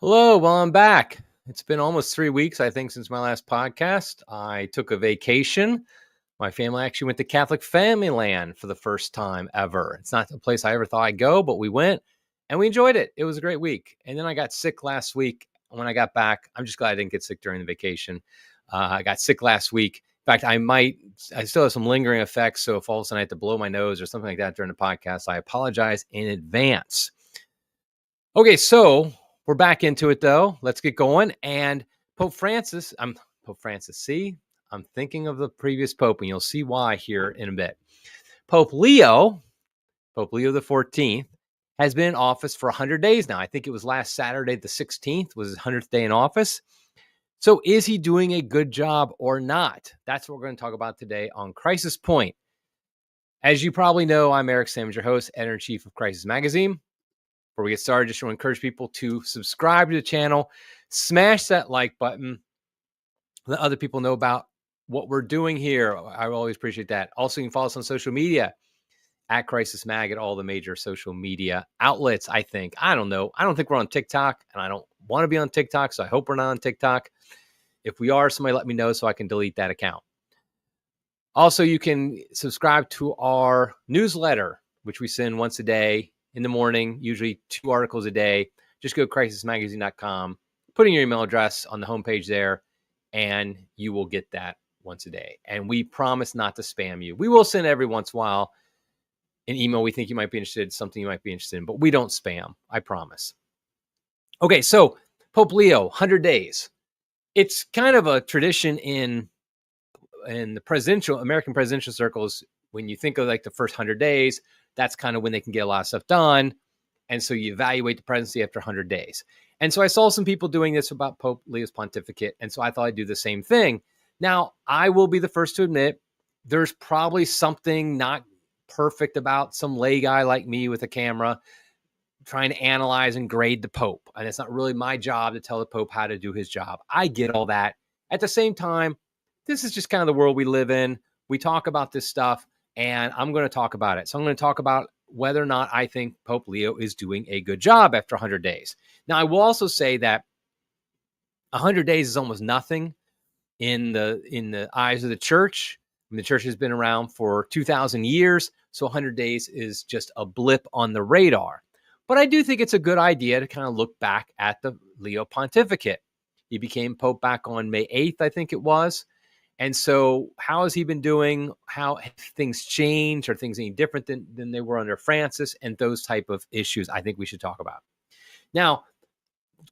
Hello, well, I'm back. It's been almost 3 weeks, I think, since my last podcast. I took a vacation. My family actually went to Catholic Family Land for the first time ever. It's not a place I ever thought I'd go, but we went and we enjoyed it. It was a great week. And then I got sick last week. When I got back, I'm just glad I didn't get sick during the vacation. I got sick last week. In fact, I still have some lingering effects. So if all of a sudden I have to blow my nose or something like that during the podcast, I apologize in advance. Okay, so we're back into it though. Let's get going. And Pope Francis, see, I'm thinking of the previous Pope, and you'll see why here in a bit. Pope Leo the 14th, has been in office for 100 days now. I think it was last Saturday, the 16th, was his 100th day in office. So is he doing a good job or not? That's what we're going to talk about today on Crisis Point. As you probably know, I'm Eric Sammons, your host, editor-in-chief of Crisis Magazine. Before we get started, just want to encourage people to subscribe to the channel, smash that like button, let other people know about what we're doing here. I always appreciate that. Also, you can follow us on social media at Crisis Mag at all the major social media outlets, I think. I don't know. I don't think we're on TikTok, and I don't want to be on TikTok, so I hope we're not on TikTok. If we are, somebody let me know so I can delete that account. Also, you can subscribe to our newsletter, which we send once a day in the morning, usually 2 articles a day. Just go to crisismagazine.com, put in your email address on the homepage there, and you will get that once a day. And we promise not to spam you. We will send every once in a while an email we think you might be interested in, something you might be interested in, but we don't spam, I promise. Okay, so Pope Leo, 100 days. It's kind of a tradition in the American presidential circles. When you think of like the first 100 days, that's kind of when they can get a lot of stuff done. And so you evaluate the presidency after 100 days. And so I saw some people doing this about Pope Leo's pontificate. And so I thought I'd do the same thing. Now, I will be the first to admit there's probably something not perfect about some lay guy like me with a camera trying to analyze and grade the Pope. And it's not really my job to tell the Pope how to do his job. I get all that. At the same time, this is just kind of the world we live in. We talk about this stuff, and I'm going to talk about it. So I'm going to talk about whether or not I think Pope Leo is doing a good job after 100 days. Now, I will also say that 100 days is almost nothing in the eyes of the church. I mean, the church has been around for 2,000 years, so 100 days is just a blip on the radar. But I do think it's a good idea to kind of look back at the Leo pontificate. He became Pope back on May 8th, I think it was. And so how has he been doing? How have things changed? Are things any different than they were under Francis? And those type of issues I think we should talk about. Now,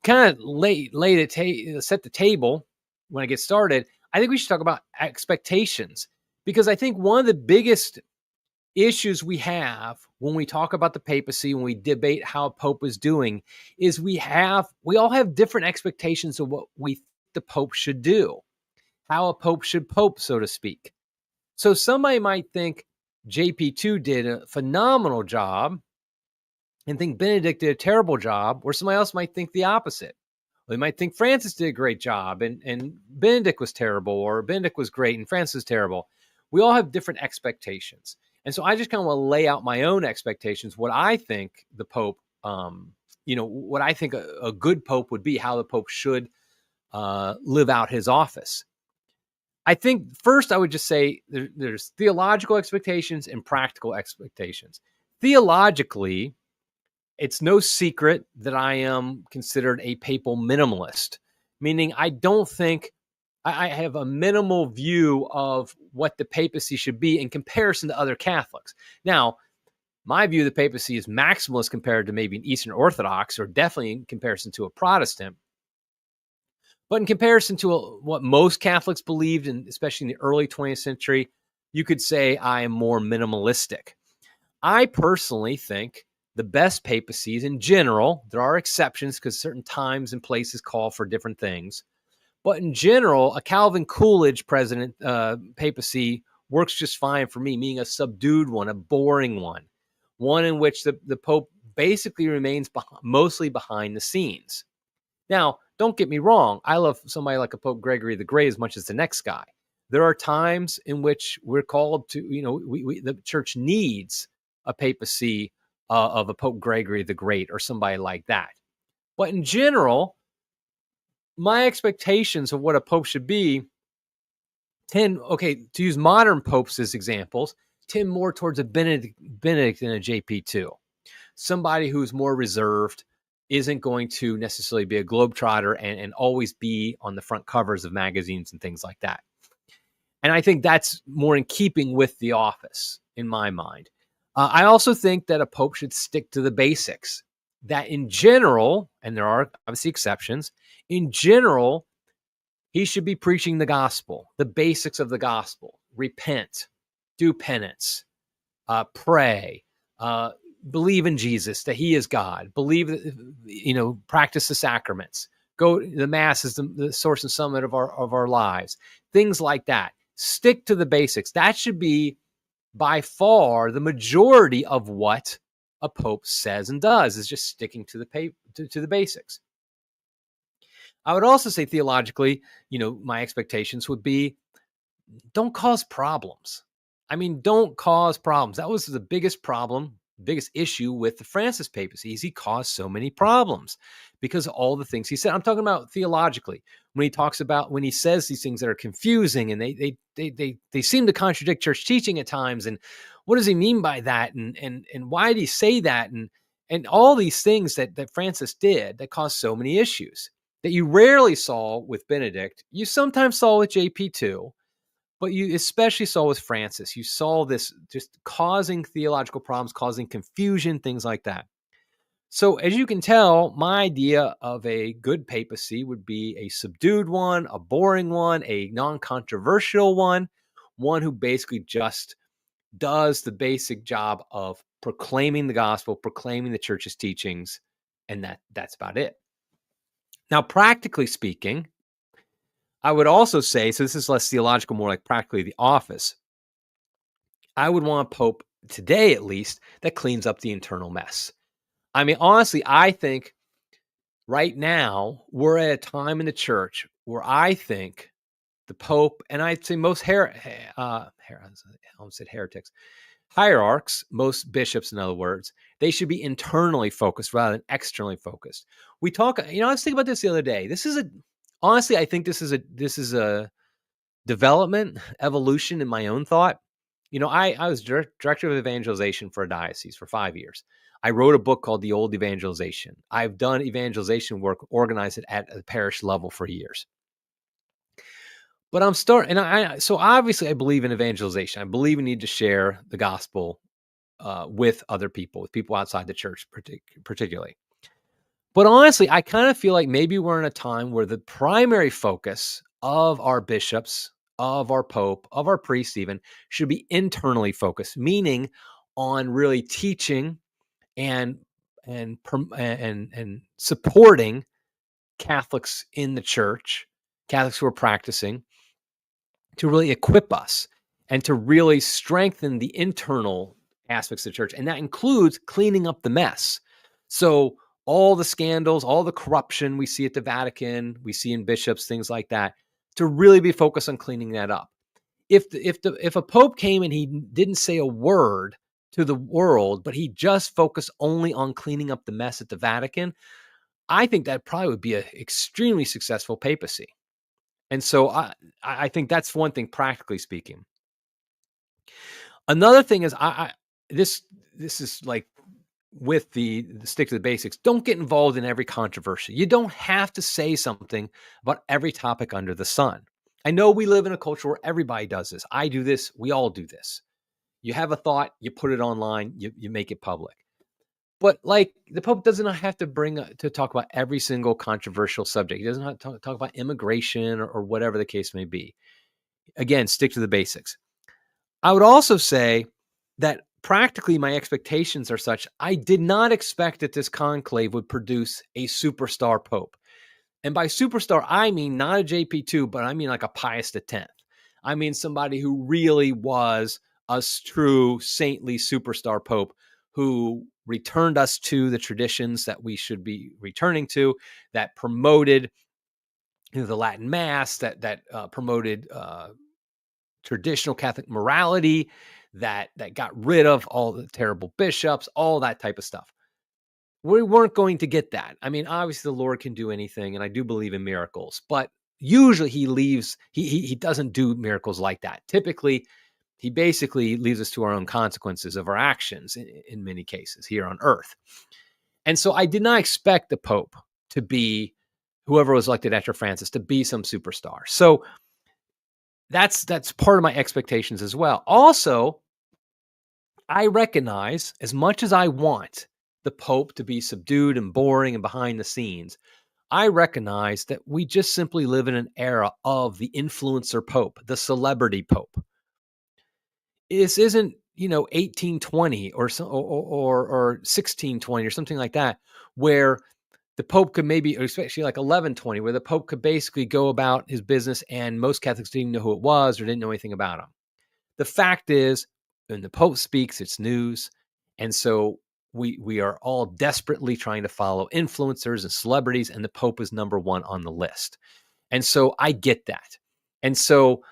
kind of set the table when I get started. I think we should talk about expectations, because I think one of the biggest issues we have when we talk about the papacy, when we debate how a Pope is doing, is we all have different expectations of what we think the Pope should do. How a Pope should pope, so to speak. So somebody might think JP2 did a phenomenal job and think Benedict did a terrible job, or somebody else might think the opposite. They might think Francis did a great job and Benedict was terrible, or Benedict was great and Francis was terrible. We all have different expectations. And so I just kind of want to lay out my own expectations, what I think the Pope, what I think a good Pope would be, how the Pope should live out his office. I think first I would just say there's theological expectations and practical expectations. Theologically, it's no secret that I am considered a papal minimalist, meaning I don't think I have a minimal view of what the papacy should be in comparison to other Catholics. Now, my view of the papacy is maximalist compared to maybe an Eastern Orthodox, or definitely in comparison to a Protestant. But in comparison to what most Catholics believed, and especially in the early 20th century, you could say I am more minimalistic. I personally think the best papacies in general, there are exceptions because certain times and places call for different things. But in general, a Calvin Coolidge papacy works just fine for me, meaning a subdued one, a boring one in which the Pope basically remains mostly behind the scenes. Now, don't get me wrong. I love somebody like a Pope Gregory the Great as much as the next guy. There are times in which we're called to, the church needs a papacy of a Pope Gregory the Great or somebody like that. But in general, my expectations of what a pope should be tend, okay, to use modern popes as examples, tend more towards a Benedict than a JP2. Somebody who's more reserved, isn't going to necessarily be a globetrotter and always be on the front covers of magazines and things like that. And I think that's more in keeping with the office in my mind. I also think that a pope should stick to the basics, that in general, and there are obviously exceptions, in general, he should be preaching the gospel, the basics of the gospel. Repent, do penance, pray, believe in Jesus, that he is God, believe, practice the sacraments, go, the mass is the source and summit of our lives, things like that. Stick to the basics. That should be by far the majority of what a pope says and does, is just sticking to the basics. I would also say theologically, my expectations would be, don't cause problems. I mean, don't cause problems. That was the biggest problem, biggest issue with the Francis papacy, is he caused so many problems because of all the things he said. I'm talking about theologically, when he says these things that are confusing and they seem to contradict church teaching at times. And what does he mean by that? And why did he say that? And all these things that Francis did that caused so many issues that you rarely saw with Benedict. You sometimes saw with JP2. But you especially saw with Francis, you saw this just causing theological problems, causing confusion, things like that. So as you can tell, my idea of a good papacy would be a subdued one, a boring one, a non-controversial one who basically just does the basic job of proclaiming the gospel, proclaiming the church's teachings, and that's about it. Now, practically speaking, I would also say, so this is less theological, more like practically the office, I would want a pope, today at least, that cleans up the internal mess. I mean, honestly, I think right now we're at a time in the church where I think the pope, and I'd say most heretics, hierarchs, most bishops, in other words, they should be internally focused rather than externally focused. We talk, I was thinking about this the other day. Honestly, I think this is a development, evolution in my own thought. I was director of evangelization for a diocese for 5 years. I wrote a book called The Old Evangelization. I've done evangelization work, organized it at a parish level for years. But I'm starting, so obviously I believe in evangelization. I believe we need to share the gospel with other people, with people outside the church, particularly. But honestly, I kind of feel like maybe we're in a time where the primary focus of our bishops, of our pope, of our priests even, should be internally focused, meaning on really teaching and supporting Catholics in the church, Catholics who are practicing, to really equip us and to really strengthen the internal aspects of the church. And that includes cleaning up the mess. So all the scandals, all the corruption we see at the Vatican, we see in bishops, things like that, to really be focused on cleaning that up. If a pope came and he didn't say a word to the world, but he just focused only on cleaning up the mess at the Vatican, I think that probably would be an extremely successful papacy. And so I think that's one thing, practically speaking. Another thing is, this is like with the stick to the basics. Don't get involved in every controversy. You don't have to say something about every topic under the sun. I know we live in a culture where everybody does this. I do this. We all do this. You have a thought, you put it online, you make it public. But like the Pope doesn't have to talk about every single controversial subject. He doesn't have to talk about immigration or whatever the case may be. Again, stick to the basics. I would also say that practically my expectations are such, I did not expect that this conclave would produce a superstar Pope. And by superstar, I mean not a JP2, but I mean like a Pius X. I mean somebody who really was a true saintly superstar Pope who returned us to the traditions that we should be returning to, that promoted the Latin Mass, that promoted traditional Catholic morality, that got rid of all the terrible bishops, all that type of stuff. We weren't going to get that. I mean, obviously the Lord can do anything, and I do believe in miracles, but usually he doesn't do miracles like that. Typically, he basically leaves us to our own consequences of our actions in many cases here on earth. And so I did not expect the Pope to be whoever was elected after Francis to be some superstar. So that's part of my expectations as well. Also, I recognize, as much as I want the Pope to be subdued and boring and behind the scenes, I recognize that we just simply live in an era of the influencer Pope, the celebrity Pope. This isn't, 1820 or 1620 or something like that, where the Pope could maybe, especially like 1120, where the Pope could basically go about his business and most Catholics didn't know who it was or didn't know anything about him. The fact is, when the Pope speaks, it's news. And so we are all desperately trying to follow influencers and celebrities, and the Pope is number one on the list. And so I get that. And so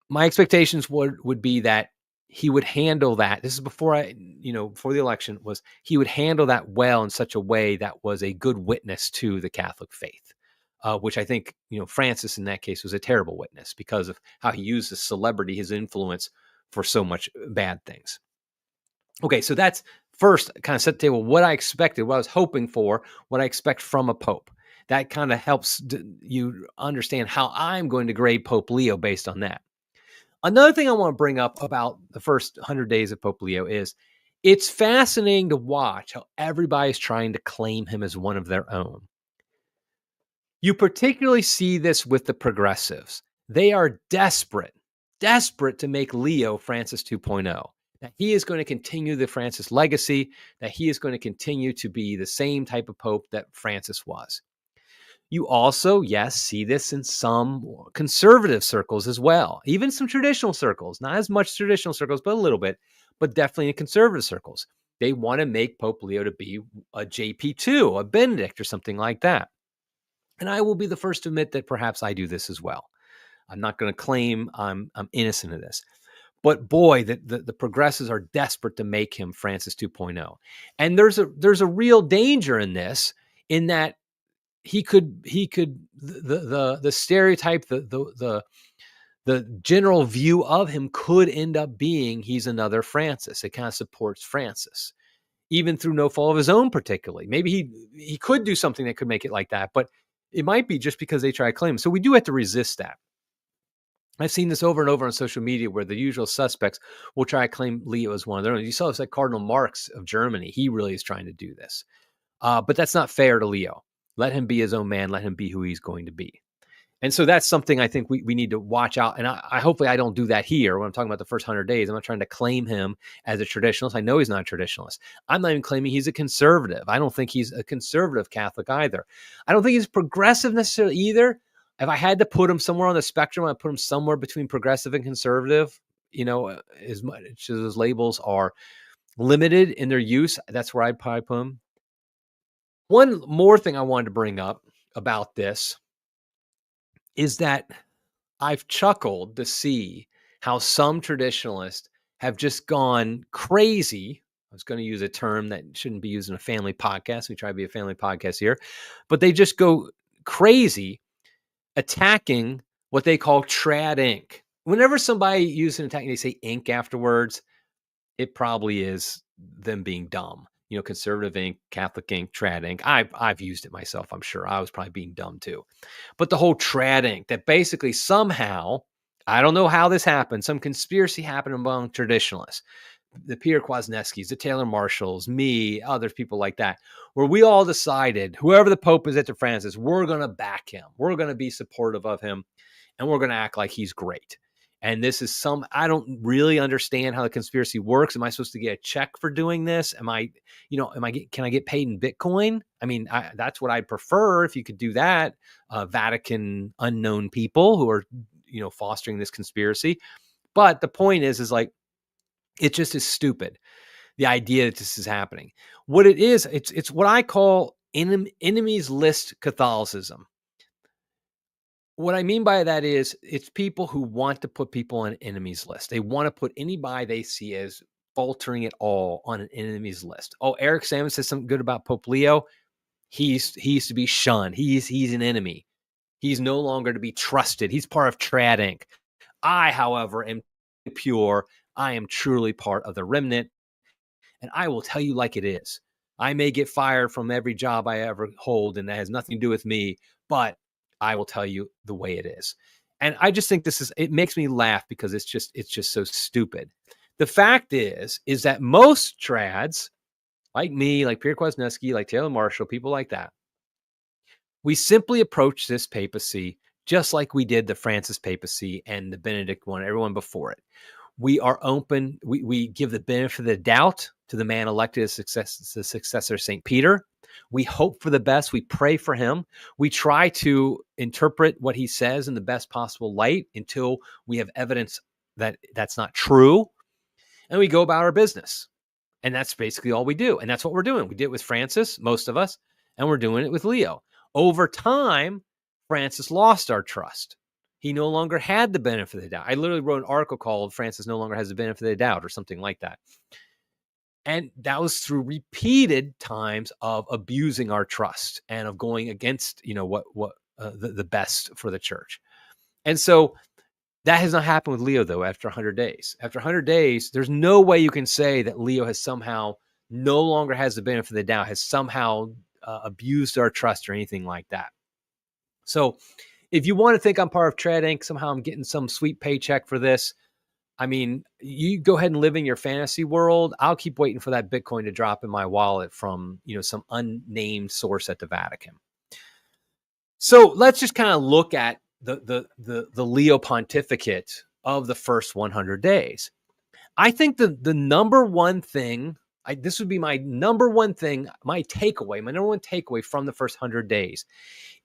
my expectations would be that he would handle that. This is before before the election, was he would handle that well in such a way that was a good witness to the Catholic faith, which I think, Francis in that case was a terrible witness because of how he used his celebrity, his influence for so much bad things. Okay, so that's first kind of set the table, what I expected, what I was hoping for, what I expect from a Pope. That kind of helps you understand how I'm going to grade Pope Leo based on that. Another thing I want to bring up about the first 100 days of Pope Leo is it's fascinating to watch how everybody's trying to claim him as one of their own. You particularly see this with the progressives. They are desperate to make Leo Francis 2.0. That he is going to continue the Francis legacy, that he is going to continue to be the same type of Pope that Francis was. You also, yes, see this in some conservative circles as well, even some traditional circles, not as much traditional circles, but a little bit, but definitely in conservative circles. They want to make Pope Leo to be a JP2, a Benedict, or something like that. And I will be the first to admit that perhaps I do this as well. I'm not going to claim I'm innocent of this. But boy, the progressives are desperate to make him Francis 2.0. And there's a real danger in this, in that he could the stereotype, the general view of him could end up being he's another Francis. It kind of supports Francis, even through no fault of his own particularly. Maybe he could do something that could make it like that, but it might be just because they try to claim him. So we do have to resist that. I've seen this over and over on social media where the usual suspects will try to claim Leo as one of their own. You saw this like Cardinal Marx of Germany. He really is trying to do this. But that's not fair to Leo. Let him be his own man. Let him be who he's going to be. And so that's something I think we need to watch out. And I hopefully I don't do that here when I'm talking about the first 100 days. I'm not trying to claim him as a traditionalist. I know he's not a traditionalist. I'm not even claiming he's a conservative. I don't think he's a conservative Catholic either. I don't think he's progressive necessarily either. If I had to put him somewhere on the spectrum, I'd put him somewhere between progressive and conservative. As much as those labels are limited in their use, that's where I'd probably put him. One more thing I wanted to bring up about this is that I've chuckled to see how some traditionalists have just gone crazy. I was going to use a term that shouldn't be used in a family podcast. We try to be a family podcast here, but they just go crazy attacking what they call trad ink. Whenever somebody uses an attack and they say ink afterwards, it probably is them being dumb. Conservative ink, Catholic ink, trad ink. I've used it myself. I'm sure I was probably being dumb too. But the whole trad ink, that basically somehow, I don't know how this happened, some conspiracy happened among traditionalists, the Peter Kwasniewskis, the Taylor Marshalls, me, other people like that, where we all decided whoever the Pope is after Francis, we're going to back him. We're going to be supportive of him, and we're going to act like he's great. And this is I don't really understand how the conspiracy works. Am I supposed to get a check for doing this? Can I get paid in Bitcoin? I mean, that's what I'd prefer if you could do that. Vatican unknown people who are, fostering this conspiracy. But the point is like, it just is stupid. The idea that this is happening. What it is, it's what I call enemies list Catholicism. What I mean by that is it's people who want to put people on an enemies list. They want to put anybody they see as faltering at all on an enemies list. Oh, Eric Salmon says something good about Pope Leo. He used to be shunned. He's an enemy. He's no longer to be trusted. He's part of Trad Inc. I, however, am pure. I am truly part of the remnant, and I will tell you like it is. I may get fired from every job I ever hold, and that has nothing to do with me, but I will tell you the way it is. And I just think it makes me laugh because it's just so stupid. The fact is that most trads, like me, like Pierre Kwasniewski, like Taylor Marshall, people like that, we simply approach this papacy just like we did the Francis papacy and the Benedict one, everyone before it. We are open. We give the benefit of the doubt to the man elected as the successor of St. Peter. We hope for the best. We pray for him. We try to interpret what he says in the best possible light until we have evidence that that's not true. And we go about our business. And that's basically all we do. And that's what we're doing. We did it with Francis, most of us, and we're doing it with Leo. Over time, Francis lost our trust. He no longer had the benefit of the doubt. I literally wrote an article called Francis No Longer Has the Benefit of the Doubt or something like that. And that was through repeated times of abusing our trust and of going against, the best for the church. And so that has not happened with Leo, though, after 100 days. After 100 days, there's no way you can say that Leo has somehow no longer has the benefit of the doubt, has somehow abused our trust or anything like that. So if you want to think I'm part of Trad Inc., somehow I'm getting some sweet paycheck for this, I mean, you go ahead and live in your fantasy world. I'll keep waiting for that Bitcoin to drop in my wallet from, some unnamed source at the Vatican. So let's just kind of look at the Leo pontificate of the first 100 days. I think the number one thing, this would be my number one thing, my number one takeaway from the first 100 days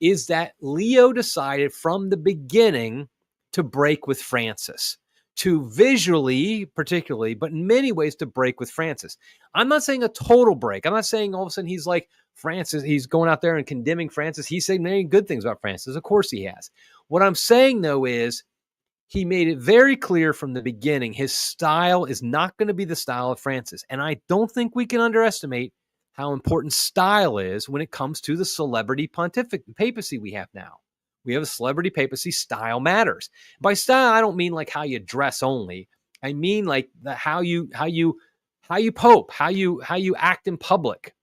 is that Leo decided from the beginning to break with Francis, to visually, particularly, but in many ways to break with Francis. I'm not saying a total break. I'm not saying all of a sudden he's like Francis, he's going out there and condemning Francis. He's saying many good things about Francis. Of course he has. What I'm saying, though, is he made it very clear from the beginning his style is not going to be the style of Francis. And I don't think we can underestimate how important style is when it comes to the celebrity papacy we have now. We have a celebrity papacy. Style matters. By style, I don't mean like how you dress only. I mean like how you pope, how you act in public,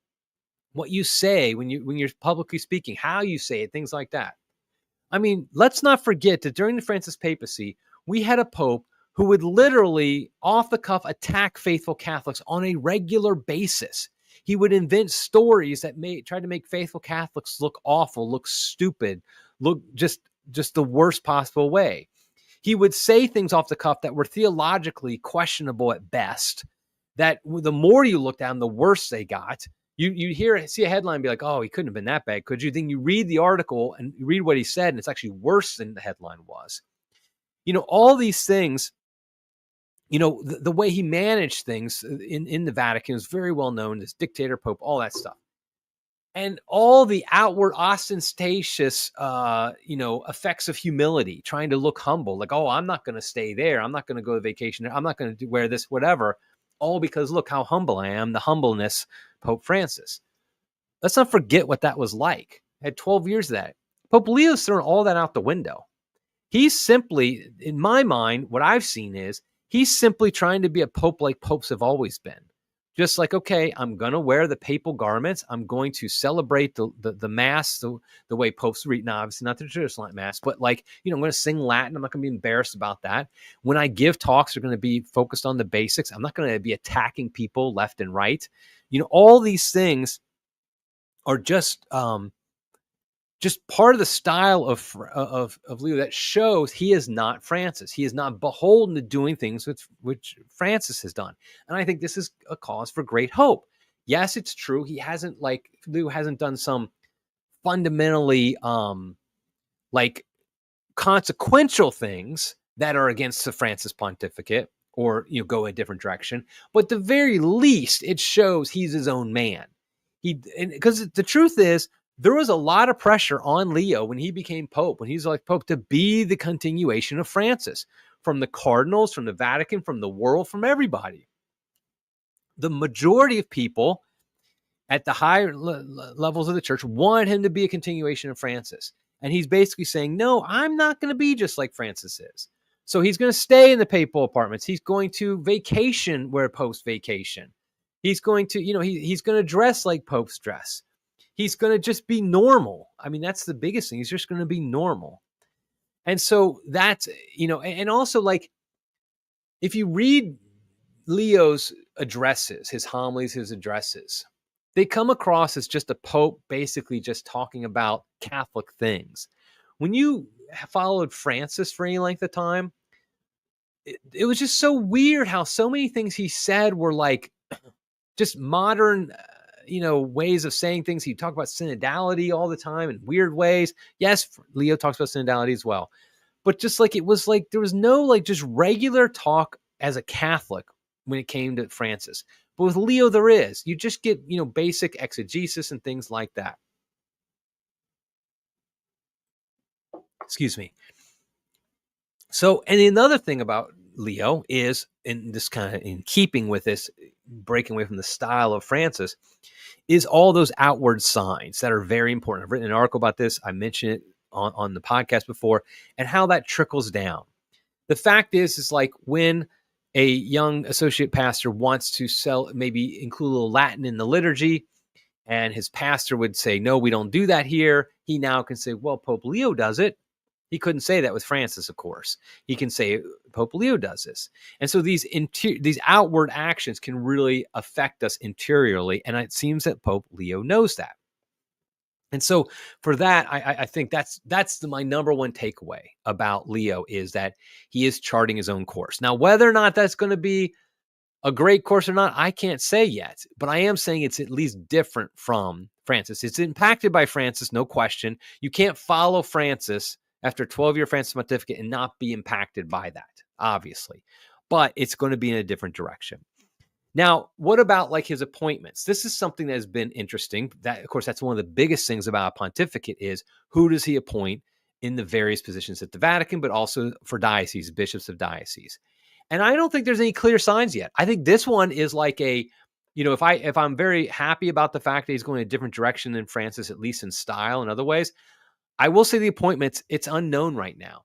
what you say when you're publicly speaking, how you say it, things like that. I mean, let's not forget that during the Francis papacy, we had a pope who would literally off the cuff attack faithful Catholics on a regular basis. He would invent stories that try to make faithful Catholics look awful, look stupid, look just the worst possible way. He would say things off the cuff that were theologically questionable at best, that the more you looked at them, the worse they got. You see a headline and be like, oh, he couldn't have been that bad, could you? Then you read the article and you read what he said, and it's actually worse than the headline was. All these things, the way he managed things in the Vatican is very well known as dictator pope, all that stuff. And all the outward ostentatious, effects of humility, trying to look humble, like, oh, I'm not going to stay there. I'm not going to go to vacation there. I'm not going to wear this, whatever. All because look how humble I am, the humbleness Pope Francis. Let's not forget what that was like. I had 12 years of that. Pope Leo's thrown all that out the window. He's simply, in my mind, what I've seen is he's simply trying to be a pope like popes have always been. Just like, okay, I'm going to wear the papal garments. I'm going to celebrate the mass the way popes read. Now, obviously not the traditional mass, but like, I'm going to sing Latin. I'm not going to be embarrassed about that. When I give talks, they're going to be focused on the basics. I'm not going to be attacking people left and right. All these things are just part of the style of Leo that shows he is not Francis. He is not beholden to doing things which Francis has done. And I think this is a cause for great hope. Yes, it's true. Leo hasn't done some fundamentally consequential things that are against the Francis pontificate or go a different direction. But at the very least, it shows he's his own man. Because the truth is, there was a lot of pressure on Leo when he became pope, when he's like pope, to be the continuation of Francis, from the cardinals, from the Vatican, from the world, from everybody. the majority of people at the higher levels of the church wanted him to be a continuation of Francis. And he's basically saying, no, I'm not going to be just like Francis is. So he's going to stay in the papal apartments. He's going to vacation where popes vacation. He's going to, he's going to dress like popes dress. He's going to just be normal. I mean, that's the biggest thing. He's just going to be normal. And so that's, and also like, if you read Leo's addresses, his homilies, his addresses, they come across as just a pope basically just talking about Catholic things. When you followed Francis for any length of time, it was just so weird how so many things he said were like just modern, ways of saying things. He talked about synodality all the time in weird ways. Yes, Leo talks about synodality as well. But just like it was like there was no like just regular talk as a Catholic when it came to Francis. But with Leo, there is. You just get, basic exegesis and things like that. Excuse me. So, and another thing about Leo is, in this kind of in keeping with this, breaking away from the style of Francis, is all those outward signs that are very important. I've written an article about this. I mentioned it on the podcast before, and how that trickles down. The fact is like when a young associate pastor wants to maybe include a little Latin in the liturgy, and his pastor would say, no, we don't do that here. He now can say, well, Pope Leo does it. He couldn't say that with Francis, of course. He can say Pope Leo does this. And so these outward actions can really affect us interiorly. And it seems that Pope Leo knows that. And so for that, I think that's my number one takeaway about Leo, is that he is charting his own course. Now, whether or not that's going to be a great course or not, I can't say yet, but I am saying it's at least different from Francis. It's impacted by Francis, no question. You can't follow Francis after a 12-year Francis pontificate and not be impacted by that, obviously. But it's going to be in a different direction. Now, what about like his appointments? This is something that has been interesting. That, of course, that's one of the biggest things about a pontificate is who does he appoint in the various positions at the Vatican, but also for dioceses, bishops of dioceses. And I don't think there's any clear signs yet. I think this one is like if I'm very happy about the fact that he's going a different direction than Francis, at least in style and other ways, I will say the appointments, it's unknown right now.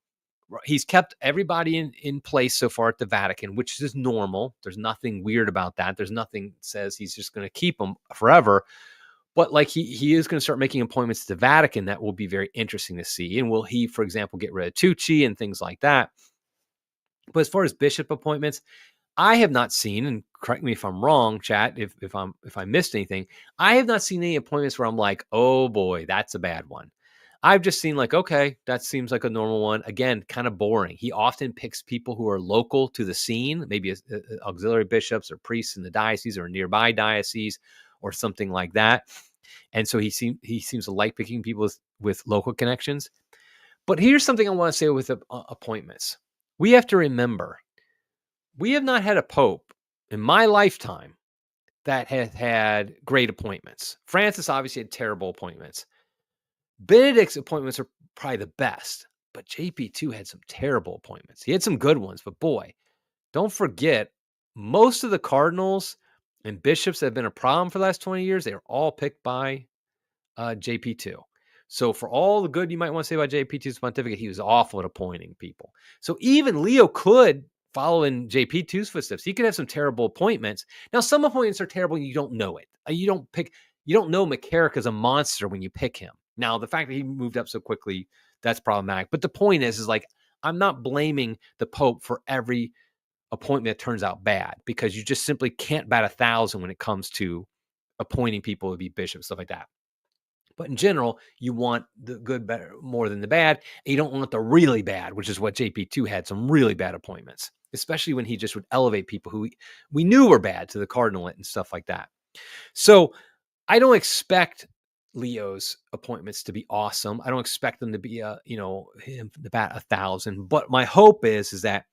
He's kept everybody in place so far at the Vatican, which is normal. There's nothing weird about that. There's nothing that says he's just going to keep them forever. But like he is going to start making appointments to the Vatican that will be very interesting to see. And will he, for example, get rid of Tucci and things like that? But as far as bishop appointments, I have not seen, and correct me if I'm wrong, chat, if I missed anything, I have not seen any appointments where I'm like, oh boy, that's a bad one. I've just seen like, okay, that seems like a normal one. Again, kind of boring. He often picks people who are local to the scene, maybe auxiliary bishops or priests in the diocese or nearby diocese or something like that. And so he seems to like picking people with local connections. But here's something I want to say with appointments. We have to remember, we have not had a pope in my lifetime that has had great appointments. Francis obviously had terrible appointments. Benedict's appointments are probably the best, but JP2 had some terrible appointments. He had some good ones, but boy, don't forget, most of the cardinals and bishops that have been a problem for the last 20 years, they are all picked by JP2. So for all the good you might want to say about JP2's pontificate, he was awful at appointing people. So even Leo could follow in JP2's footsteps. He could have some terrible appointments. Now, some appointments are terrible and you don't know it. You don't know McCarrick is a monster when you pick him. Now, the fact that he moved up so quickly, that's problematic. But the point is like, I'm not blaming the Pope for every appointment that turns out bad, because you just simply can't bat 1,000 when it comes to appointing people to be bishops, stuff like that. But in general, you want the good better more than the bad. And you don't want the really bad, which is what JP2 had, some really bad appointments, especially when he just would elevate people who we knew were bad to the cardinalate and stuff like that. So I don't expect Leo's appointments to be awesome. I don't expect them to be him to bat 1,000. But my hope is that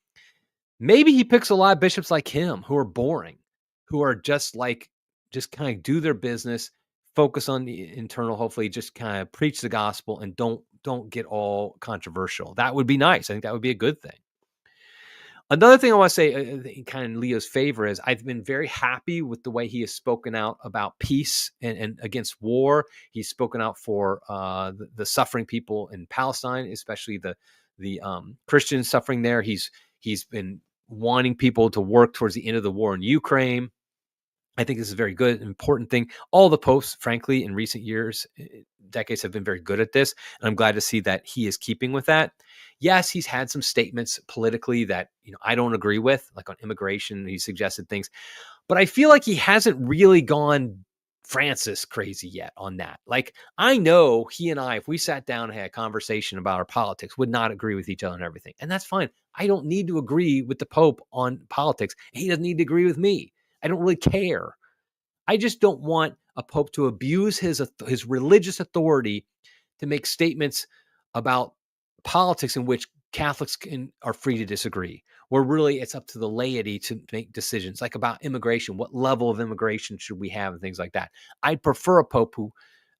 maybe he picks a lot of bishops like him who are boring, who are just kind of do their business, focus on the internal, hopefully just kind of preach the gospel and don't get all controversial. That would be nice. I think that would be a good thing. Another thing I want to say, kind of in Leo's favor, is I've been very happy with the way he has spoken out about peace and against war. He's spoken out for the suffering people in Palestine, especially the Christians suffering there. He's been wanting people to work towards the end of the war in Ukraine. I think this is a very good, important thing. All the popes, frankly, in recent years, decades, have been very good at this. And I'm glad to see that he is keeping with that. Yes, he's had some statements politically that, I don't agree with, like on immigration. He suggested things, but I feel like he hasn't really gone Francis crazy yet on that. Like, I know he and I, if we sat down and had a conversation about our politics, would not agree with each other on everything. And that's fine. I don't need to agree with the Pope on politics. He doesn't need to agree with me. I don't really care. I just don't want a pope to abuse his religious authority to make statements about politics in which Catholics are free to disagree, where really it's up to the laity to make decisions, like about immigration. What level of immigration should we have and things like that? I'd prefer a pope who,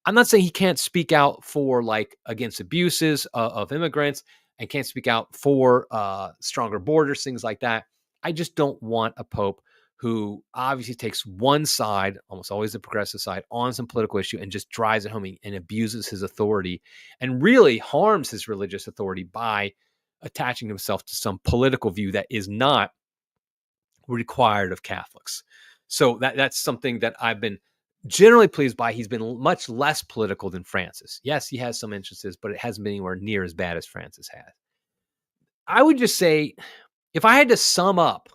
I'm not saying he can't speak out for like against abuses of immigrants and can't speak out for stronger borders, things like that. I just don't want a pope who obviously takes one side, almost always the progressive side, on some political issue and just drives it home and abuses his authority and really harms his religious authority by attaching himself to some political view that is not required of Catholics. So that's something that I've been generally pleased by. He's been much less political than Francis. Yes, he has some instances, but it hasn't been anywhere near as bad as Francis has. I would just say, if I had to sum up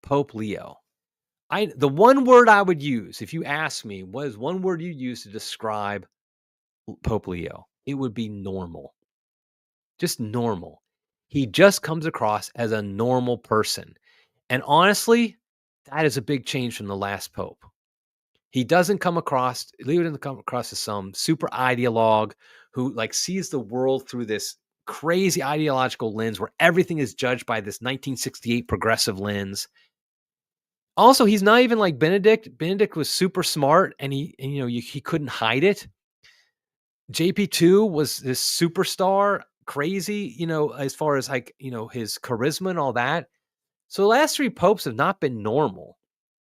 Pope Leo, the one word I would use, if you ask me, what is one word you use to describe Pope Leo? It would be normal. Just normal. He just comes across as a normal person. And honestly, that is a big change from the last Pope. Leo doesn't come across as some super ideologue who like sees the world through this crazy ideological lens where everything is judged by this 1968 progressive lens. Also, he's not even like Benedict. Benedict was super smart, and he couldn't hide it. JP2 was this superstar, crazy, as far as like, his charisma and all that. So the last three popes have not been normal.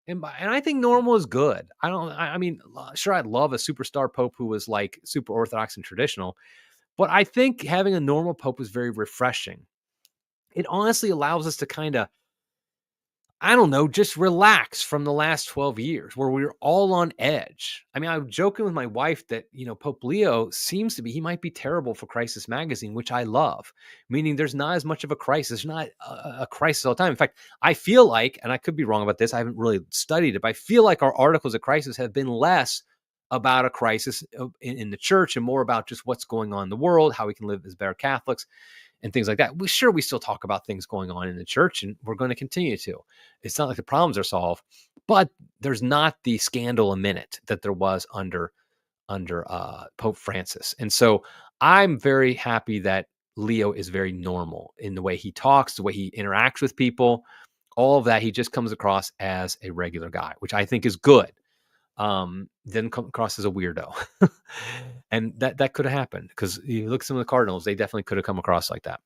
And I think normal is good. I mean, sure, I'd love a superstar pope who was like super orthodox and traditional, but I think having a normal pope is very refreshing. It honestly allows us to kind of, I don't know, just relax from the last 12 years where we were all on edge. I mean, I'm joking with my wife that, Pope Leo he might be terrible for Crisis Magazine, which I love, meaning there's not as much of a crisis. There's not a crisis all the time. In fact, I feel like, and I could be wrong about this, I haven't really studied it, but I feel like our articles of crisis have been less about a crisis in the church and more about just what's going on in the world, how we can live as better Catholics and things like that. We still talk about things going on in the church, and we're going to continue to. It's not like the problems are solved, but there's not the scandal a minute that there was under Pope Francis. And so I'm very happy that Leo is very normal in the way he talks, the way he interacts with people, all of that. He just comes across as a regular guy, which I think is good. Then come across as a weirdo. And that could have happened because you look at some of the Cardinals, they definitely could have come across like that.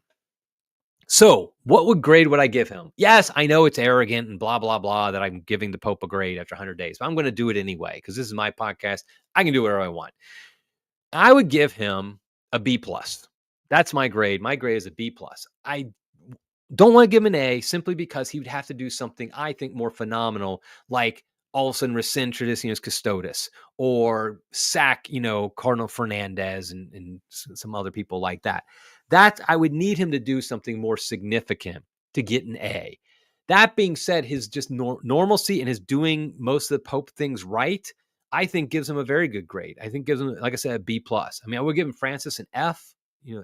So what grade would I give him? Yes, I know it's arrogant and blah, blah, blah that I'm giving the Pope a grade after 100 days, but I'm going to do it anyway because this is my podcast. I can do whatever I want. I would give him a B plus. That's my grade. My grade is a B plus. I don't want to give him an A simply because he would have to do something I think more phenomenal, like all of a sudden rescind Traditionis Custodes or sack, Cardinal Fernandez and some other people like that. That I would need him to do something more significant to get an A. That being said, his just normalcy and his doing most of the Pope things right, I think gives him a very good grade. I think gives him, like I said, a B plus. I mean, I would give him Francis an F,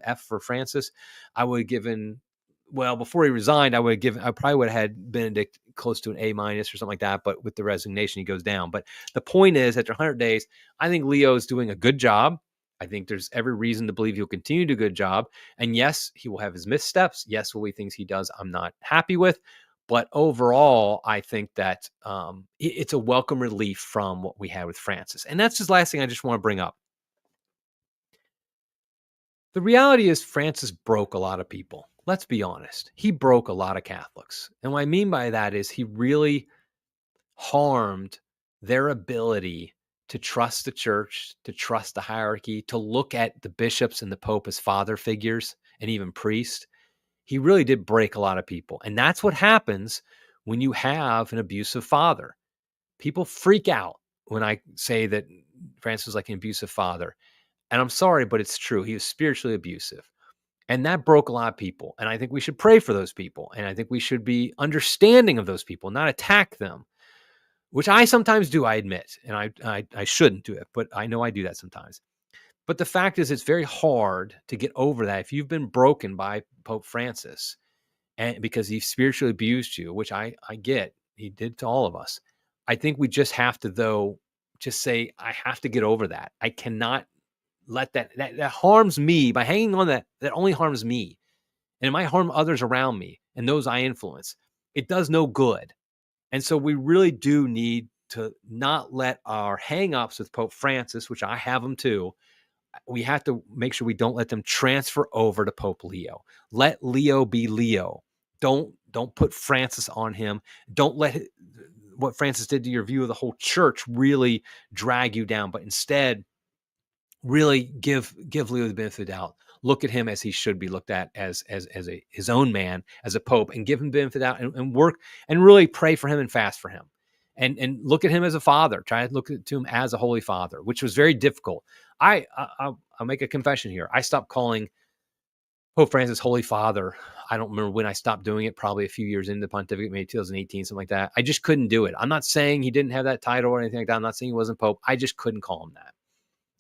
F for Francis. I would give him, well, before he resigned, I probably would have had Benedict close to an A minus or something like that. But with the resignation, he goes down. But the point is, after 100 days, I think Leo is doing a good job. I think there's every reason to believe he'll continue to do a good job. And yes, he will have his missteps. Yes, will be things he does I'm not happy with. But overall, I think that it's a welcome relief from what we had with Francis. And that's just the last thing I just want to bring up. The reality is Francis broke a lot of people. let's be honest, he broke a lot of Catholics. And what I mean by that is he really harmed their ability to trust the church, to trust the hierarchy, to look at the bishops and the Pope as father figures and even priests. He really did break a lot of people. And that's what happens when you have an abusive father. People freak out when I say that Francis was like an abusive father. And I'm sorry, but it's true. He was spiritually abusive. And that broke a lot of people. And I think we should pray for those people. And I think we should be understanding of those people, not attack them, which I sometimes do, I admit. And I shouldn't do it, but I know I do that sometimes. But the fact is, it's very hard to get over that if you've been broken by Pope Francis, and because he spiritually abused you, which I get, he did to all of us. I think we just have to, though, just say, I have to get over that. I cannot let that harms me. By hanging on that only harms me. And it might harm others around me and those I influence. It does no good. And so we really do need to not let our hang-ups with Pope Francis, which I have them too, we have to make sure we don't let them transfer over to Pope Leo. Let Leo be Leo. Don't put Francis on him. Don't let what Francis did to your view of the whole church really drag you down, but instead really give Leo the benefit of the doubt. Look at him as he should be looked at, as his own man, as a pope, and give him the benefit of the doubt, and work and really pray for him and fast for him. And look at him as a father. Try to look to him as a holy father, which was very difficult. I'll make a confession here. I stopped calling Pope Francis Holy Father. I don't remember when I stopped doing it, probably a few years into the pontificate, maybe 2018, something like that. I just couldn't do it. I'm not saying he didn't have that title or anything like that. I'm not saying he wasn't Pope. I just couldn't call him that.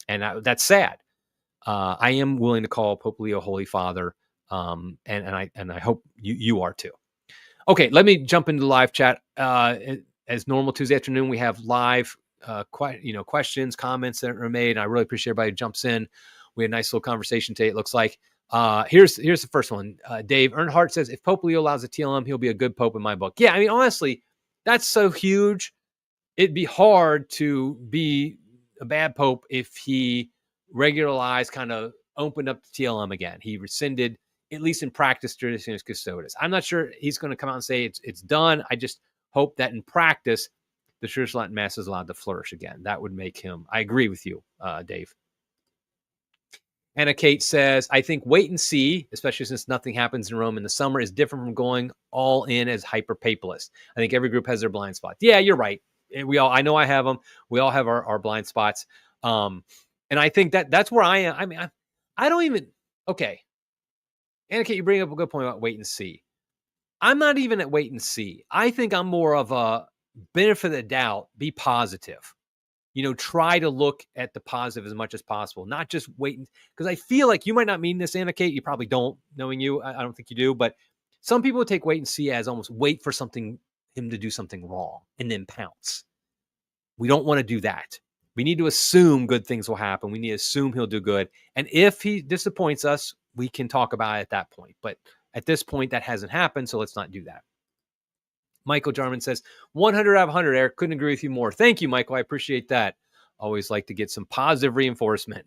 And that's sad. I am willing to call Pope Leo Holy Father, and I hope you are too. Okay, let me jump into the live chat. As normal, Tuesday afternoon, we have live questions, comments that are made. I really appreciate everybody who jumps in. We had a nice little conversation today, it looks like. Here's the first one. Dave Earnhardt says, if Pope Leo allows a TLM, he'll be a good Pope in my book. Yeah, I mean, honestly, that's so huge. It'd be hard to be a bad Pope if he regularized, kind of opened up the TLM again. He rescinded, at least in practice, Traditionis Custodes. I'm not sure he's going to come out and say it's done. I just hope that in practice, the Traditional Latin Mass is allowed to flourish again. That would make him, I agree with you, Dave. Anna Kate says, I think wait and see, especially since nothing happens in Rome in the summer, is different from going all in as hyper-papalist. I think every group has their blind spots. Yeah, you're right. I know I have them. We all have our blind spots. And I think that's where I am. I mean, I don't even, okay. Anna Kate, you bring up a good point about wait and see. I'm not even at wait and see. I think I'm more of a benefit of the doubt, be positive. Try to look at the positive as much as possible, not just waiting. Because I feel like you might not mean this, Anna Kate. You probably don't, knowing you. I don't think you do. But some people take wait and see as almost wait for him to do something wrong and then pounce. We don't want to do that. We need to assume good things will happen. We need to assume he'll do good. And if he disappoints us, we can talk about it at that point. But at this point, that hasn't happened, so let's not do that. Michael Jarman says, 100 out of 100, Eric. Couldn't agree with you more. Thank you, Michael. I appreciate that. Always like to get some positive reinforcement.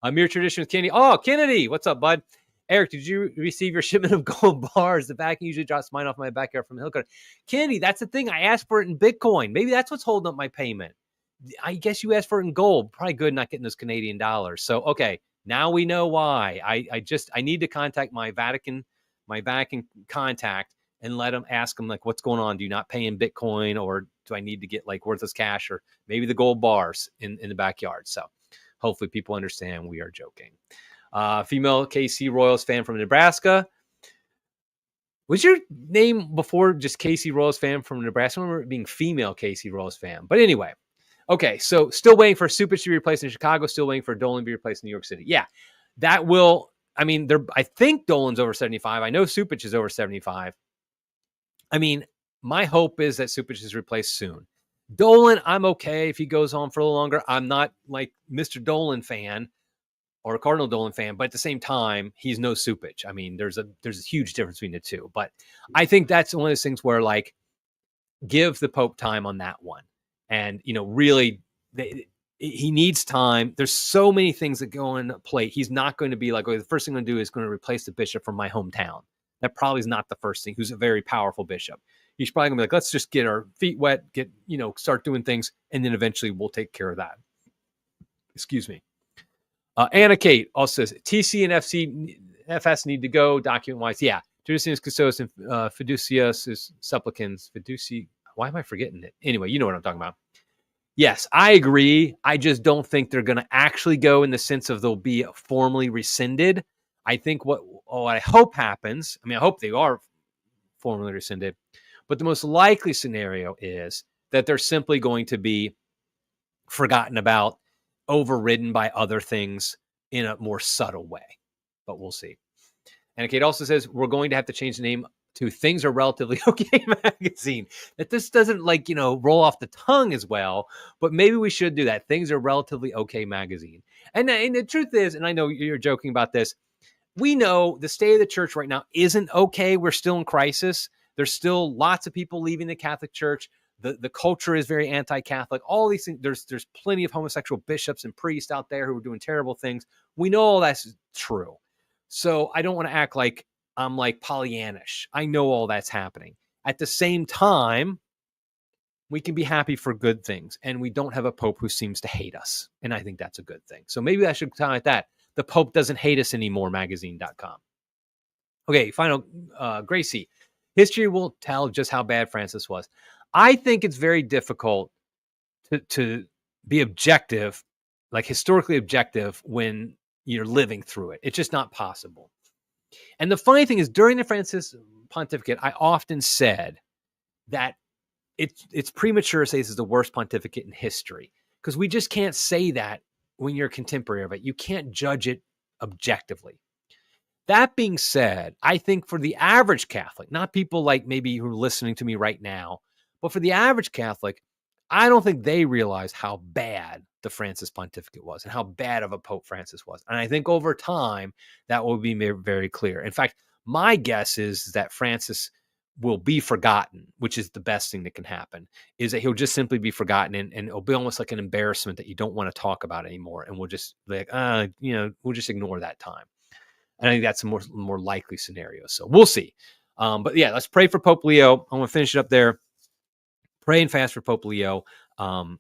Mere Tradition with Kennedy. Oh, Kennedy. What's up, bud? Eric, did you receive your shipment of gold bars? The Vatican usually drops mine off my backyard from the Hill Card. Kennedy, that's the thing. I asked for it in Bitcoin. Maybe that's what's holding up my payment. I guess you asked for it in gold. Probably good not getting those Canadian dollars. So, okay, now we know why. I need to contact my Vatican contact and let them ask them, like, what's going on? Do you not pay in Bitcoin, or do I need to get like worthless cash, or maybe the gold bars in the backyard? So hopefully people understand we are joking. Female KC Royals fan from Nebraska. Was your name before just KC Royals fan from Nebraska? I remember it being female KC Royals fan. But anyway, okay, so still waiting for Supich to be replaced in Chicago, still waiting for Dolan to be replaced in New York City. Yeah, that will, I mean, I think Dolan's over 75. I know Supich is over 75. I mean, my hope is that Supich is replaced soon. Dolan, I'm okay if he goes on for a little longer. I'm not like Mr. Dolan fan or a Cardinal Dolan fan, but at the same time, he's no Supich. I mean, there's a huge difference between the two. But I think that's one of those things where, like, give the Pope time on that one. And, really, he needs time. There's so many things that go into play. He's not going to be like, oh, the first thing I'm going to do is going to replace the bishop from my hometown. That probably is not the first thing, who's a very powerful bishop. He's probably going to be like, let's just get our feet wet, start doing things, and then eventually we'll take care of that. Excuse me. Anna Kate also says, TC and FS need to go document-wise. Yeah. Traditionis Custodius and Fiducius is Supplicans. Fiduci. Why am I forgetting it? Anyway, you know what I'm talking about. Yes, I agree. I just don't think they're going to actually go in the sense of they'll be formally rescinded. I think what I hope happens, I hope they are formally rescinded, but the most likely scenario is that they're simply going to be forgotten about, overridden by other things in a more subtle way. But we'll see. And Kate also says, we're going to have to change the name to Things Are Relatively Okay magazine. That this doesn't roll off the tongue as well, but maybe we should do that. Things Are Relatively Okay magazine. And the truth is, and I know you're joking about this, we know the state of the church right now isn't okay. We're still in crisis. There's still lots of people leaving the Catholic Church. The culture is very anti-Catholic. All these things, there's plenty of homosexual bishops and priests out there who are doing terrible things. We know all that's true. So I don't want to act like I'm like Pollyannish. I know all that's happening. At the same time, we can be happy for good things. And we don't have a pope who seems to hate us. And I think that's a good thing. So maybe I should comment that. The Pope Doesn't Hate Us Anymore magazine.com. Okay, final, Gracie. History will tell just how bad Francis was. I think it's very difficult to be objective, like historically objective, when you're living through it. It's just not possible. And the funny thing is, during the Francis pontificate, I often said that it's premature to say this is the worst pontificate in history, because we just can't say that when you're a contemporary of it. You can't judge it objectively. That being said, I think for the average Catholic, not people like maybe who are listening to me right now, but for the average Catholic, I don't think they realize how bad the Francis pontificate was and how bad of a Pope Francis was. And I think over time, that will be very clear. In fact, my guess is that Francis will be forgotten, which is the best thing that can happen, is that he'll just simply be forgotten, and it'll be almost like an embarrassment that you don't want to talk about anymore. And we'll just we'll just ignore that time. And I think that's a more likely scenario. So we'll see. But yeah, let's pray for Pope Leo. I'm going to finish it up there. Pray and fast for Pope Leo, and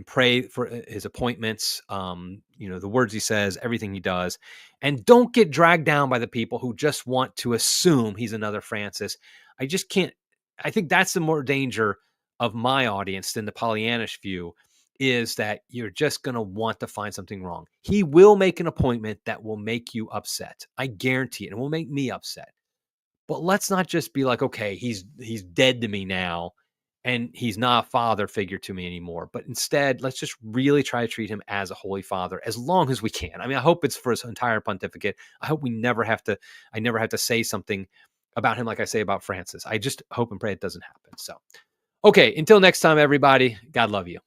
pray for his appointments, the words he says, everything he does. And don't get dragged down by the people who just want to assume he's another Francis. I just can't. I think that's the more danger of my audience than the Pollyannish view, is that you're just going to want to find something wrong. He will make an appointment that will make you upset. I guarantee it. It will make me upset. But let's not just be like, okay, he's dead to me now, and he's not a father figure to me anymore. But instead, let's just really try to treat him as a holy father as long as we can. I hope it's for his entire pontificate. I hope I never have to say something about him like I say about Francis. I just hope and pray it doesn't happen. So, okay, until next time, everybody, God love you.